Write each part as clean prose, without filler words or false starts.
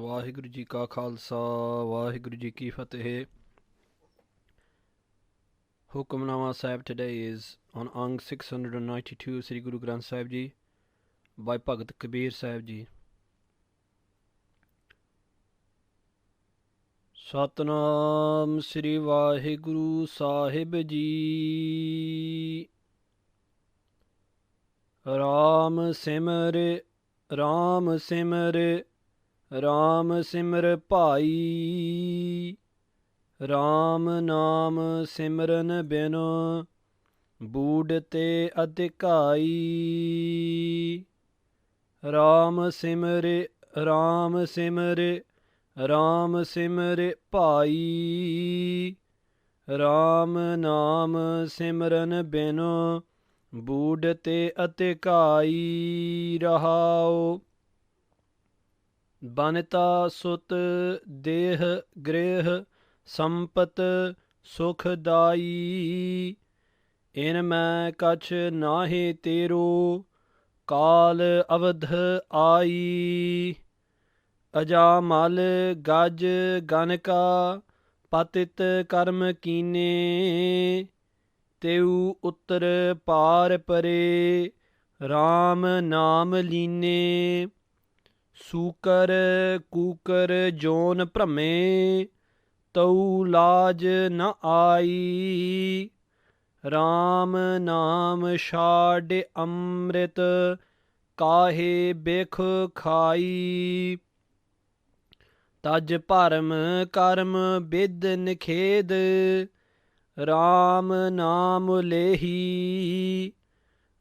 ਵਾਹਿਗੁਰੂ ਜੀ ਕਾ ਖਾਲਸਾ ਵਾਹਿਗੁਰੂ ਜੀ ਕੀ ਫਤਿਹ. Hukamnama Sahib today is on Ang 692 Sri Guru Granth Sahib Ji by Bhagat Kabeer Sahib Ji. Satnam Sri Vaheguru Sahib Ji. Ram Simre Ram Simre Ram Simr Bhai. Ram ਨਾਮ ਸਿਮਰਨ ਬਿਨ ਬੂਢ ਤੇ ਅਧਿਕਾਈ. ਰਾਮ ਸਿਮਰੇ ਰਾਮ ਸਿਮਰੇ ਰਾਮ ਸਿਮਰੇ ਭਾਈ. ਰਾਮ ਨਾਮ ਸਿਮਰਨ ਬਿਨ ਬੂਢ ਤੇ ਅਧਿਕਾਈ. ਰਹਾਉ ਬਨਤਾ ਸੁਤ ਦੇਹ ਗ੍ਰਹਿ ਸੰਪਤ ਸੁਖਦਾਈ. ਇਨ ਮੈਂ ਕਛ ਨਾਹੀ ਤੇਰੋ ਕਾਲ ਅਵਧ ਆਈ. ਅਜਾਮਲ ਗਜ ਗਨਕਾ ਪਤਿਤ ਕਰਮ ਕੀਨੇ. ਤੇਉ ਉੱਤਰ ਪਾਰ ਪਰੇ ਰਾਮ ਨਾਮ ਲੀਨੇ. ਸੂਕਰ ਕੂਕਰ ਜੋਨ ਭ੍ਰਮੇ ਤਉ ਲਾਜ ਨ ਆਈ. ਰਾਮ ਨਾਮ ਛਾਡਿ ਅੰਮ੍ਰਿਤ ਕਾਹੇ ਬਿਖ ਖਾਈ. ਤਜ ਭਰਮ ਕਰਮ ਬਿਦ ਨਿਖੇਦ ਰਾਮ ਨਾਮ ਲੇਹੀ.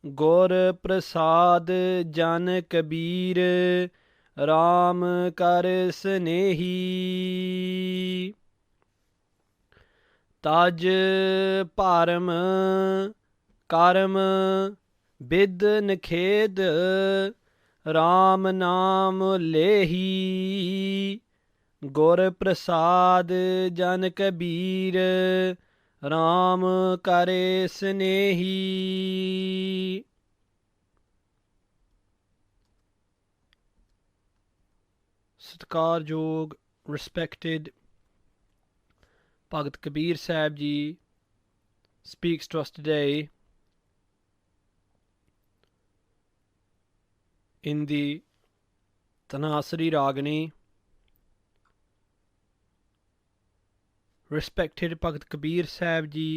ਗੁਰ ਪ੍ਰਸਾਦ ਜਨ ਕਬੀਰ ਰਾਮ ਕਰ ਸਨੇਹੀ. ਤਜ ਭਰਮ ਕਰਮ ਬਿਦ ਨਿਖੇਦ ਰਾਮ ਨਾਮ ਲੇਹੀ. ਗੁਰ ਪ੍ਰਸਾਦ ਜਨ ਕਬੀਰ ਰਾਮ ਕਰੇ ਸਨੇਹੀ. ਸਤਿਕਾਰਯੋਗ respected Bhagat Kabeer Sahib Ji speaks to us today in the Tanasri Ragini. Respected Bhagat Kabeer Sahib Ji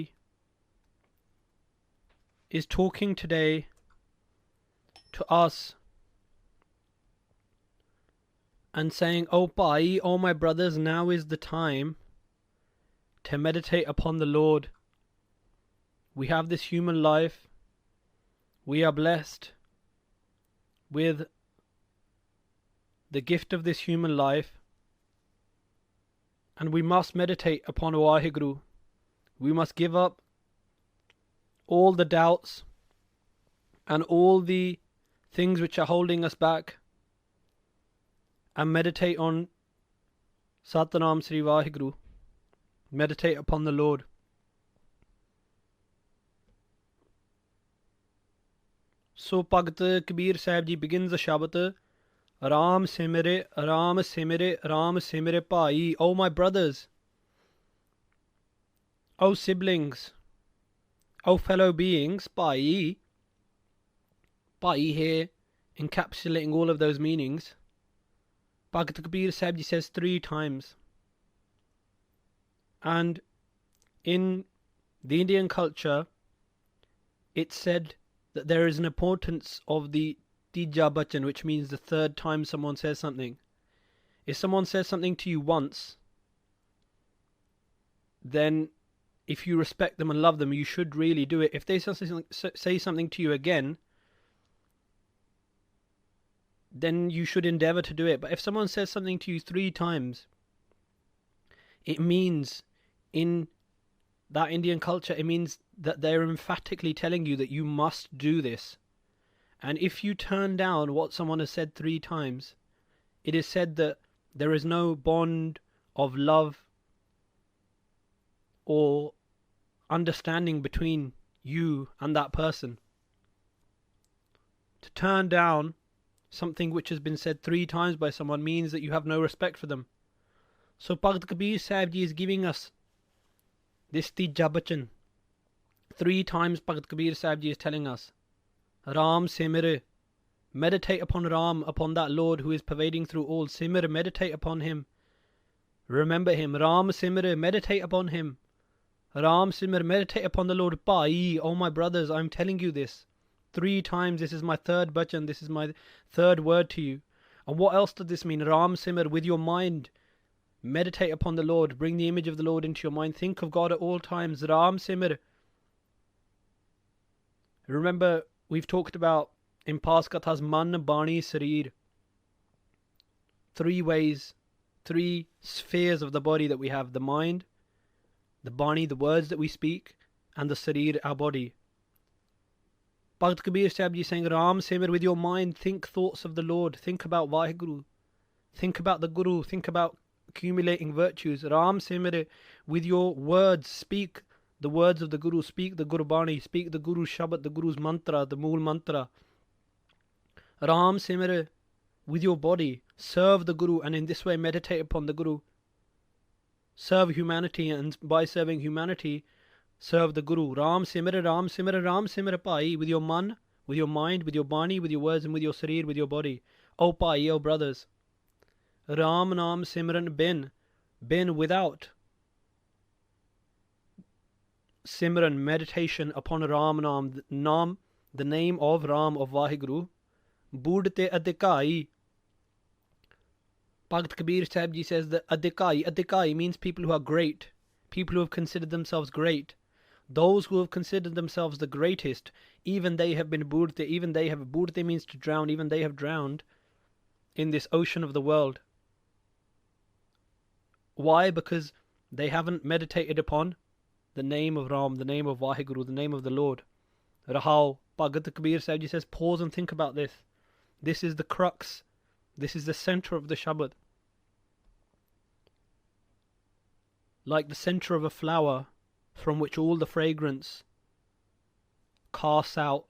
is talking today to us and saying, "Oh Bhai, oh my brothers, now is the time to meditate upon the Lord. We have this human life. We are blessed with the gift of this human life, and we must meditate upon Waheguru. We must give up all the doubts and all the things which are holding us back and meditate on Satnam Sri Vaheguru. Meditate upon the Lord." So Bhagat Kabeer Sahib Ji begins the Shabad, Ram Simre, Ram Simre, Ram Simre Bhai. Oh my brothers, oh siblings, oh fellow beings. Bhai, Bhai here encapsulating all of those meanings. Bhagat Kabeer Sahib Ji says 3 times. And in the Indian culture, it's said that there is an importance of the Tija Bachan, which means the 3rd time someone says something. If someone says something to you once, then if you respect them and love them, you should really do it. If they say something to you again, then you should endeavor to do it. But if someone says something to you 3 times, it means, in that Indian culture, it means that they're emphatically telling you that you must do this. And if you turn down what someone has said 3 times, it is said that there is no bond of love or understanding between you and that person. To turn down something which has been said 3 times by someone means that you have no respect for them. So Bhagat Kabir Sahib Ji is giving us this tija bachan. 3 times Bhagat Kabir Sahib Ji is telling us, Ram Simir, meditate upon Ram, upon that Lord who is pervading through all. Simir, meditate upon him. Remember him. Ram Simir, meditate upon him. Ram Simir, meditate upon the Lord. Bhai, oh my brothers, I'm telling you this 3 times. This is my 3rd bachan. This is my 3rd word to you. And what else does this mean? Ram Simir, with your mind. Meditate upon the Lord. Bring the image of the Lord into your mind. Think of God at all times. Ram Simir. Remember, we've talked about in past kathas, man, bani, sarir. 3 ways, 3 spheres of the body that we have. The mind, the bani, the words that we speak, and the sarir, our body. Bhagat Kabir Sahib Ji is saying, Ram Simir, with your mind, think thoughts of the Lord. Think about Vaheguru. Think about the Guru. Think about accumulating virtues. Ram Simir, with your words, speak the words of the Guru. Speak the Gurbani. Speak the Guru's Shabad, the Guru's mantra, the Mool mantra. Ram Simir, with your body, serve the Guru, and in this way meditate upon the Guru. Serve humanity, and by serving humanity, serve the Guru. Ram Simir, Ram Simir, Ram Simir, Bhai, with your man, with your mind, with your bani, with your words, and with your sarir, with your body. Oh Bhai, oh brothers. Ram Naam Simran bin without. Simran, meditation upon Ram Naam, the name of Ram, of Vaheguru. Budte Adikai. Bhagat Kabir Sahib Ji says that Adikai means people who are great, people who have considered themselves great. Those who have considered themselves the greatest, even they have been Budte, Budte means to drown, even they have drowned in this ocean of the world. Why? Because they haven't meditated upon the name of Ram, the name of Vaheguru, the name of the Lord. Rahao. Bhagat Kabir Sahib Ji says, pause and think about this. This is the crux. This is the center of the Shabad. Like the center of a flower from which all the fragrance casts out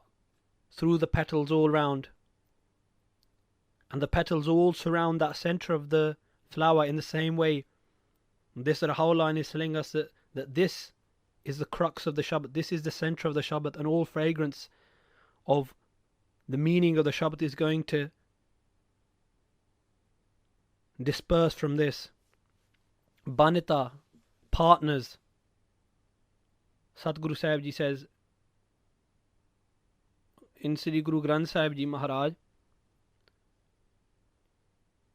through the petals all round. And the petals all surround that center of the flower in the same way. This Rahao line is telling us that this is the crux of the Shabad. This is the center of the Shabad, and all fragrance of the meaning of the Shabad is going to disperse from this. Banita, partners. Satguru Sahib Ji says in Sri Guru Granth Sahib Ji Maharaj,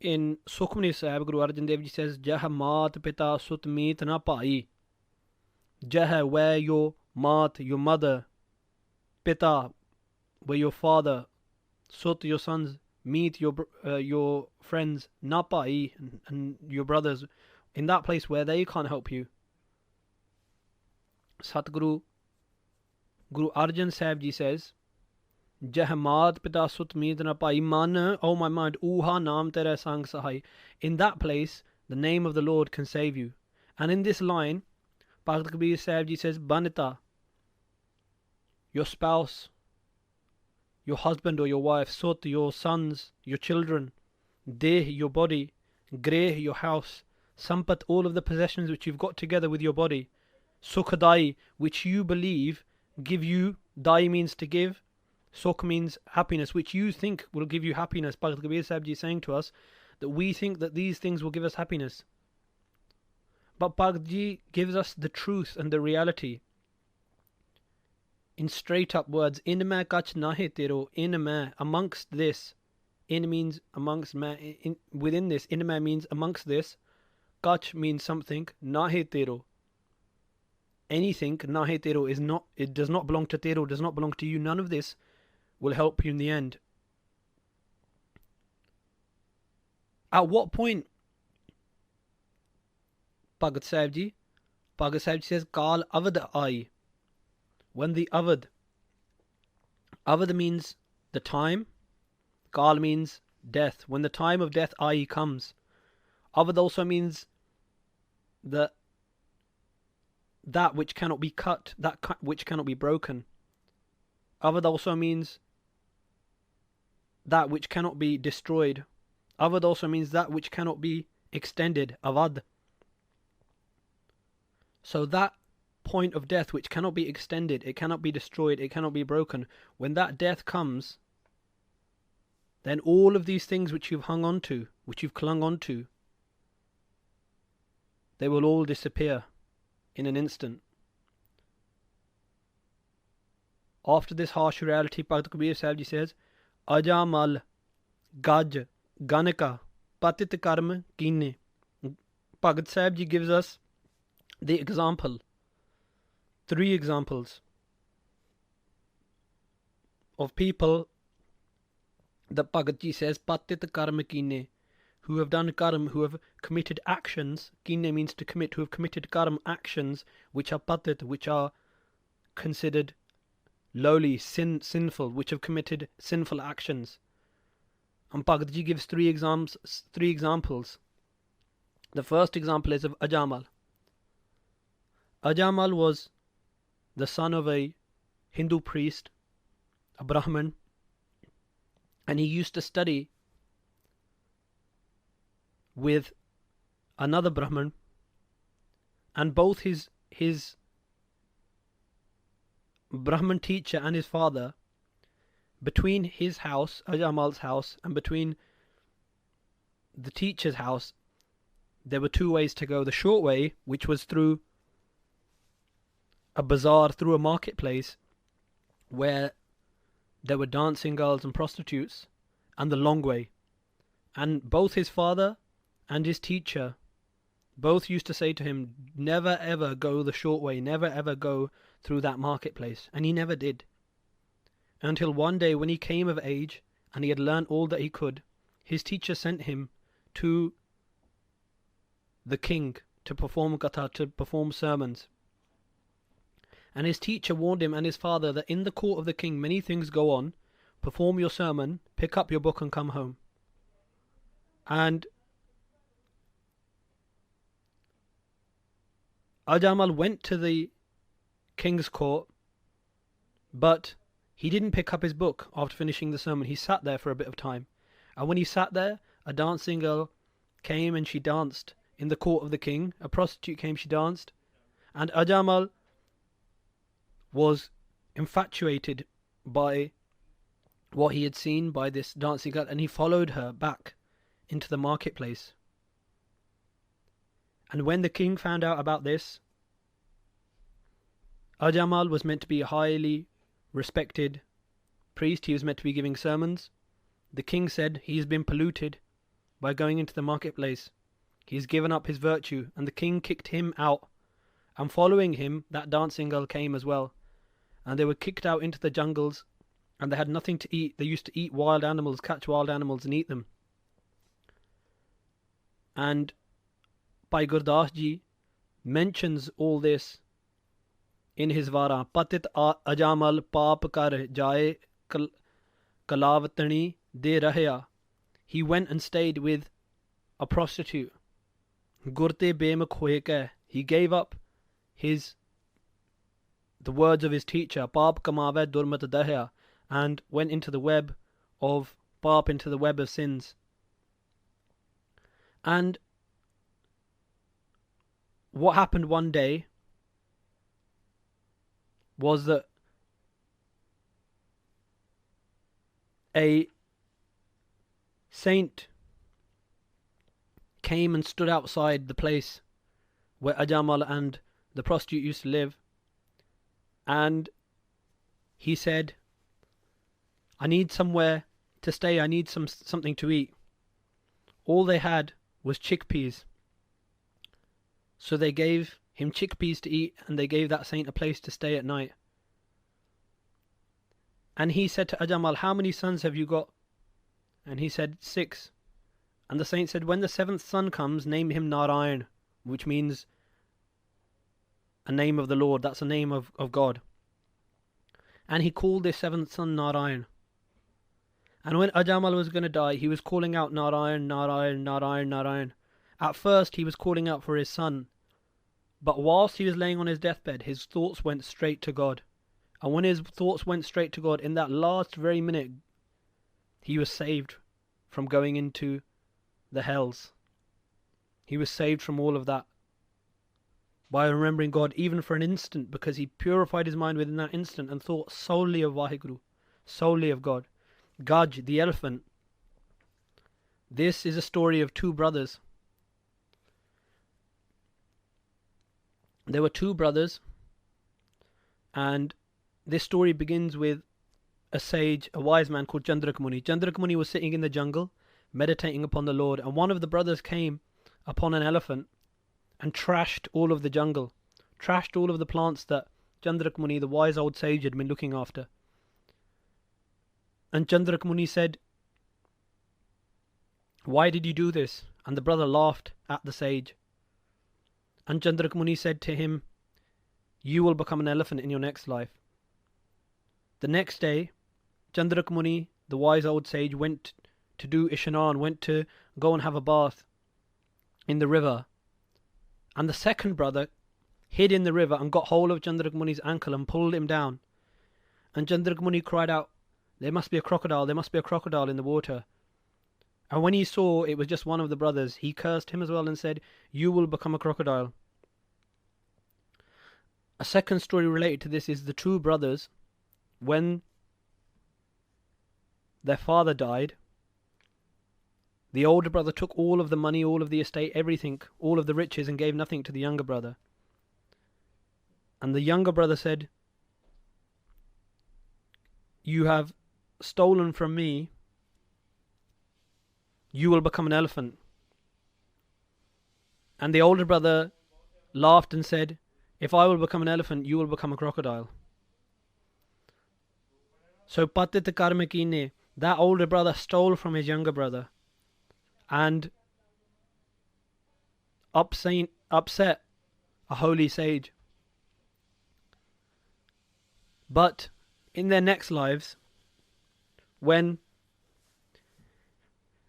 in Sukhmani Sahib, Guru Arjan Dev Ji says, Jah Maat Pita Sut Meet Na Pai. Jah, where your Maat, your mother, Pita, where your father, Sut, your sons, meet your friends, Na Pai, and your brothers, in that place where they can't help you. Satguru Guru Arjan Sahib Ji says, Jahmad Pita Sut Meet Na Pai Man, oh my mind, Uha Naam Tere Sang Sahai. In that place, the name of the Lord can save you. And in this line, Bhagat Kabir Sahib Ji says, Banita, your spouse, your husband or your wife, Sut, your sons, your children, Deh, your body, Greh, your house, Sampat, all of the possessions which you've got together with your body, Sukhadai, which you believe give you, Dai means to give, Sukh means happiness, which you think will give you happiness. Bhagat Kabir Sahib Ji is saying to us that we think that these things will give us happiness. But Bhagat Ji gives us the truth and the reality in straight up words. In main kach nahe tero, in main, amongst this. In means amongst, within this. In main means amongst this. Kach means something. Nahe tero, anything. Nahe tero is not, it does not belong to tero, does not belong to you. None of this will help you in the end. At what point, Bhagat Sahib Ji? Bhagat Sahib Ji says, Kal Avad Ai. When the Avad means the time, Kal means death. When the time of death Ai comes. Avad also means that which cannot be cut, which cannot be broken. Avad also means that which cannot be destroyed. Avad also means that which cannot be extended. Avad. So that point of death which cannot be extended, it cannot be destroyed, it cannot be broken. When that death comes, then all of these things which you've hung on to, which you've clung on to, they will all disappear in an instant. After this harsh reality, Bhakt Kabeer Sahib Ji says, Ajaamal, Gaj, Ganika, Patit Karma, Kine. Bhakt Sahib Ji gives us the example, 3 examples of people that Bhakt Ji says, Patit Karma Kine, who have done karma, who have committed actions. Kine means to commit, who have committed karma, actions which are patit, which are considered lowly, sinful, which have committed sinful actions. And Bhakt Ji gives 3 examples. The first example is of Ajaamal. Ajaamal was the son of a Hindu priest, a Brahmin, and he used to study with another Brahmin, and both his Brahmin teacher and his father, between his house, Ajaamal's house, and between the teacher's house, there were 2 ways to go. The short way, which was through a bazaar, through a marketplace, where there were dancing girls and prostitutes, and the long way. And both his father and his teacher both used to say to him, never ever go the short way, never ever go through that marketplace. And he never did. Until one day when he came of age and he had learnt all that he could, his teacher sent him to the king to perform katha, to perform sermons. And his teacher warned him and his father that in the court of the king many things go on. Perform your sermon, pick up your book and come home. And Ajaamal went to the king's court, but he didn't pick up his book after finishing the sermon. He sat there for a bit of time. And when he sat there, a dancing girl came and she danced in the court of the king. A prostitute came, she danced. And Ajaamal was infatuated by what he had seen by this dancing girl, and he followed her back into the marketplace. And when the king found out about this, Ajaamal was meant to be a highly respected priest. He was meant to be giving sermons. The king said he's been polluted by going into the marketplace. He's given up his virtue, and the king kicked him out. And following him, that dancing girl came as well. And they were kicked out into the jungles, and they had nothing to eat. They used to eat wild animals, catch wild animals and eat them. And Bhai Gurdas Ji mentions all this in his Vara. Patit Ajaamal paap kar jaye kalavatani de rahya. He went and stayed with a prostitute. Gurte bemak hoye ke. He gave up the words of his teacher, paap kamave durmat dahya, and went into the web of paap, into the web of sins. And what happened one day was that a saint came and stood outside the place where Ajaamal and the prostitute used to live, and he said, I need somewhere to stay, I need something to eat. All they had was chickpeas. So they gave him chickpeas to eat, and they gave that saint a place to stay at night. And he said to Ajaamal, how many sons have you got? And he said, 6. And the saint said, when the 7th son comes, name him Narayan, which means a name of the Lord. That's a name of God. And he called this 7th son Narayan. And when Ajaamal was going to die, he was calling out Narayan, Narayan, Narayan, Narayan. At first he was calling out for his son, but whilst he was laying on his deathbed, his thoughts went straight to God. And when his thoughts went straight to God, in that last very minute, he was saved from going into the hells. He was saved from all of that by remembering God even for an instant, because he purified his mind within that instant and thought solely of Vaheguru, solely of God. Gaj, the elephant. This is a story of two brothers. There were two brothers, and this story begins with a sage, a wise man called Chandrak Muni. Chandrak Muni was sitting in the jungle, meditating upon the Lord, and one of the brothers came upon an elephant and trashed all of the jungle, trashed all of the plants that Chandrak Muni, the wise old sage, had been looking after. And Chandrak Muni said, "Why did you do this?" And the brother laughed at the sage. And Chandrak Muni said to him, "You will become an elephant in your next life." The next day, Chandrak Muni, the wise old sage, went to do Ishanan, went to go and have a bath in the river. And the second brother hid in the river and got hold of Chandrak Muni's ankle and pulled him down. And Chandrak Muni cried out, "There must be a crocodile, there must be a crocodile in the water." And when he saw it was just one of the brothers, he cursed him as well and said, "You will become a crocodile." A second story related to this is the two brothers, when their father died, the older brother took all of the money, all of the estate, everything, all of the riches, and gave nothing to the younger brother. And the younger brother said, "You have stolen from me, you will become an elephant." And the older brother laughed and said, "If I will become an elephant, you will become a crocodile." So Patit Karmakine, that older brother stole from his younger brother and upset a holy sage. But in their next lives, when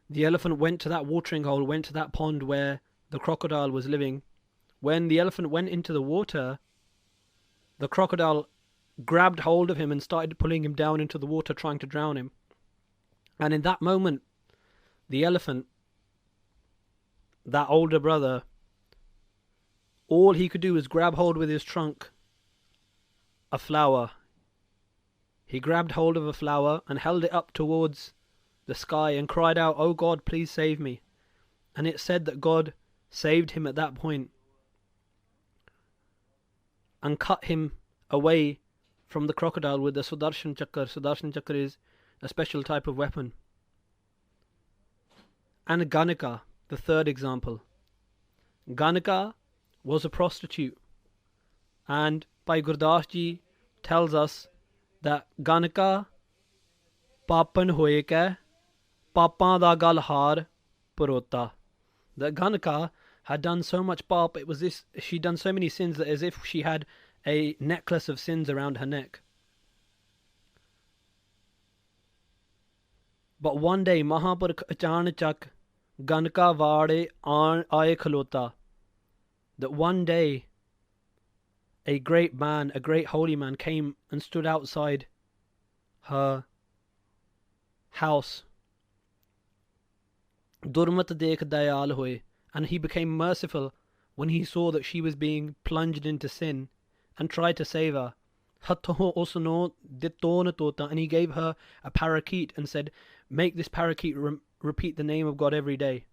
the elephant went to that watering hole, went to that pond where the crocodile was living, when the elephant went into the water, the crocodile grabbed hold of him and started pulling him down into the water, trying to drown him. And in that moment, the elephant, that older brother, all he could do was grab hold with his trunk a flower. He grabbed hold of a flower and held it up towards the sky and cried out, "Oh God, please save me." And it said that God saved him at that point and cut him away from the crocodile with the Sudarshan Chakra. Sudarshan Chakra is a special type of weapon. And Ganika, the third example. Ganika was a prostitute, and Bhai Gurdas Ji tells us that Ganika papan hoye ke papan da gal har parota. That Ganika had done so much pap, it was this, she'd done so many sins that as if she had a necklace of sins around her neck. But one day, Mahapur Achanachak Ganika Vade Aaye Khalota. That one day, a great man, a great holy man, came and stood outside her house. Durmat dekh dayal hoye. And he became merciful when he saw that she was being plunged into sin and tried to save her. And he gave her a parakeet and said, "Make this parakeet repeat the name of God every day.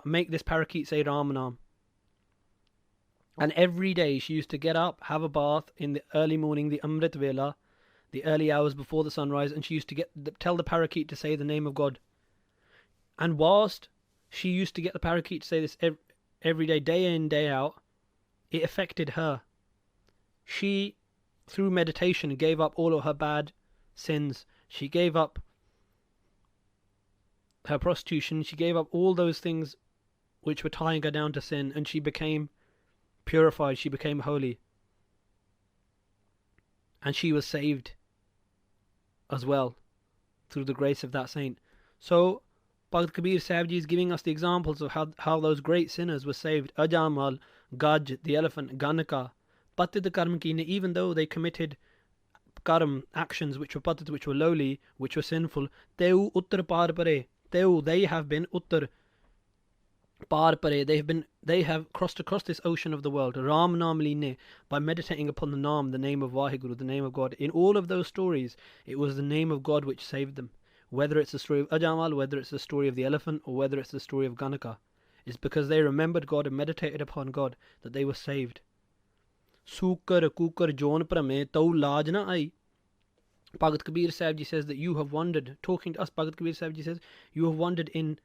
Make this parakeet say Ramanam." And every day she used to get up, have a bath in the early morning, the Amrit Vela, the early hours before the sunrise, and she used to tell the parakeet to say the name of God. And whilst she used to get the parakeet to say this every day, day in, day out, it affected her. She, through meditation, gave up all of her bad sins. She gave up her prostitution. She gave up all those things which were tying her down to sin, and she became purified. She became holy. And she was saved as well through the grace of that saint. So Bhakt Kabeer Sahib Ji is giving us the examples of how those great sinners were saved. Ajaamal, Gaj, the elephant, Ganika, Patit Karmakine, even though they committed karm, actions which were patit, which were lowly, which were sinful, teu uttar par pare, teu, they have been uttar par pare, they have crossed across this ocean of the world, Ram Nam Line, by meditating upon the Naam, the name of Vaheguru, the name of God. In all of those stories, it was the name of God which saved them. Whether it's the story of Ajaamal, whether it's the story of the elephant, or whether it's the story of Ganaka, it's because they remembered God and meditated upon God that they were saved. Sukar kukar jon prame tau laj na ai. Bhagat Kabeer Sahib Ji says that you have wandered, talking to us, Bhagat Kabeer Sahib Ji says, you have wandered in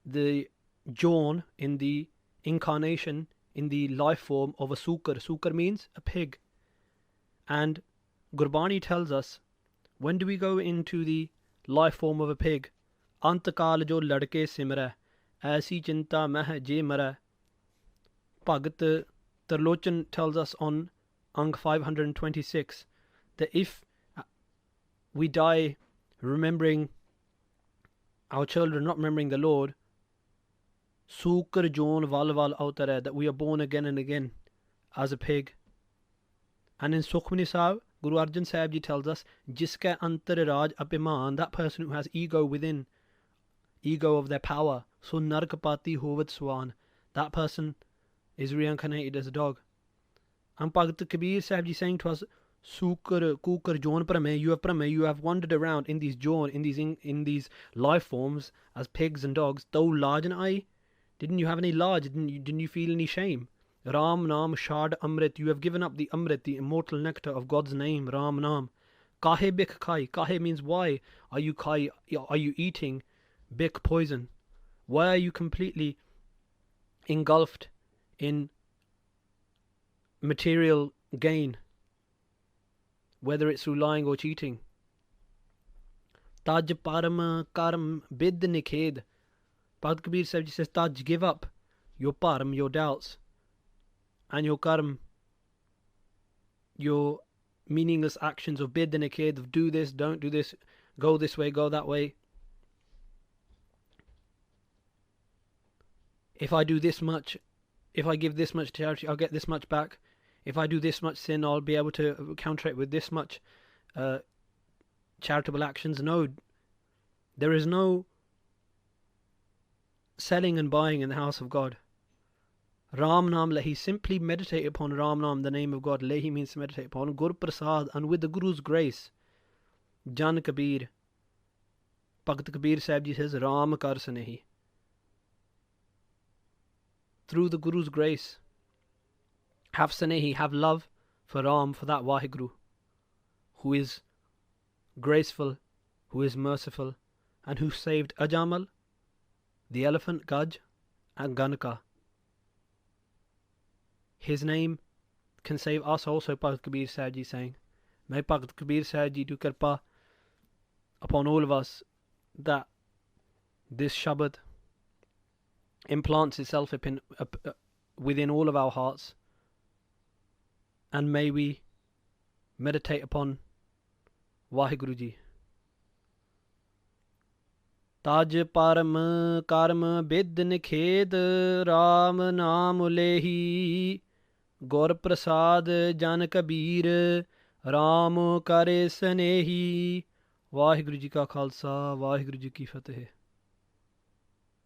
the John, in the incarnation, in the life form of a Sukar. Sukar means a pig. And Gurbani tells us, when do we go into the life form of a pig? Antakal jo ladke simra, aisi chinta meh je mara. Bhagat Tarlochan tells us on Ang 526 that if we die remembering our children, not remembering the Lord, Sukar Jon Val Val Autare, that we are born again and again as a pig. And in Sukhmani Sahib, Guru Arjan Sahib Ji tells us, Jiska Antar Raj Apiman, that person who has ego within, ego of their power, so Narkapati Hovad Swan, that person is reincarnated as a dog. And Bhagat Kabeer Sahib Ji saying to us, Sukar Kukar Jon Prame, you have wandered around in these Jon, in these life forms as pigs and dogs. Tau Lajan I, didn't you have any large? Didn't you feel any shame? Ram Nam Shad Amrit, you have given up the Amrit, the immortal nectar of God's name, Ram Nam. Kahe Bik Khai, Kahe means why are you Khai, are you eating Bik poison? Why are you completely engulfed in material gain, whether it's through lying or cheating? Taj Param Karm Bid Nikhed. Bhagat Kabeer Sahib Ji says, Taj, give up your param, your doubts, and your karm, your meaningless actions of bid and nikhed, of do this, don't do this, go this way, go that way. If I do this much, if I give this much charity, I'll get this much back. If I do this much sin, I'll be able to counter it with this much charitable actions. No, there is no selling and buying in the house of God. Ram Nam Lehi, simply meditate upon Ram Nam, the name of God. Lehi means to meditate upon. Gur Prasad, and with the Guru's grace. Jan Kabeer, Bhagat Kabeer Sahib Ji says, Ram Kar Sanehi. Through the Guru's grace, have Sanehi, have love for Ram, for that Vaheguru, who is graceful, who is merciful, and who saved Ajaamal, the elephant, Gaj, and Ganaka. His name can save us also, Bhagat Kabeer Sahib Ji saying. May Bhagat Kabeer Sahib Ji do kirpa upon all of us that this Shabad implants itself within all of our hearts, and may we meditate upon Vaheguru Ji. Taj param karm bid nikhed, Ram naam lehi, Gur prasad jan Kabeer, Ram kare sanehi. Vaheguru Ji ka Khalsa, Vaheguru Ji ki Fateh.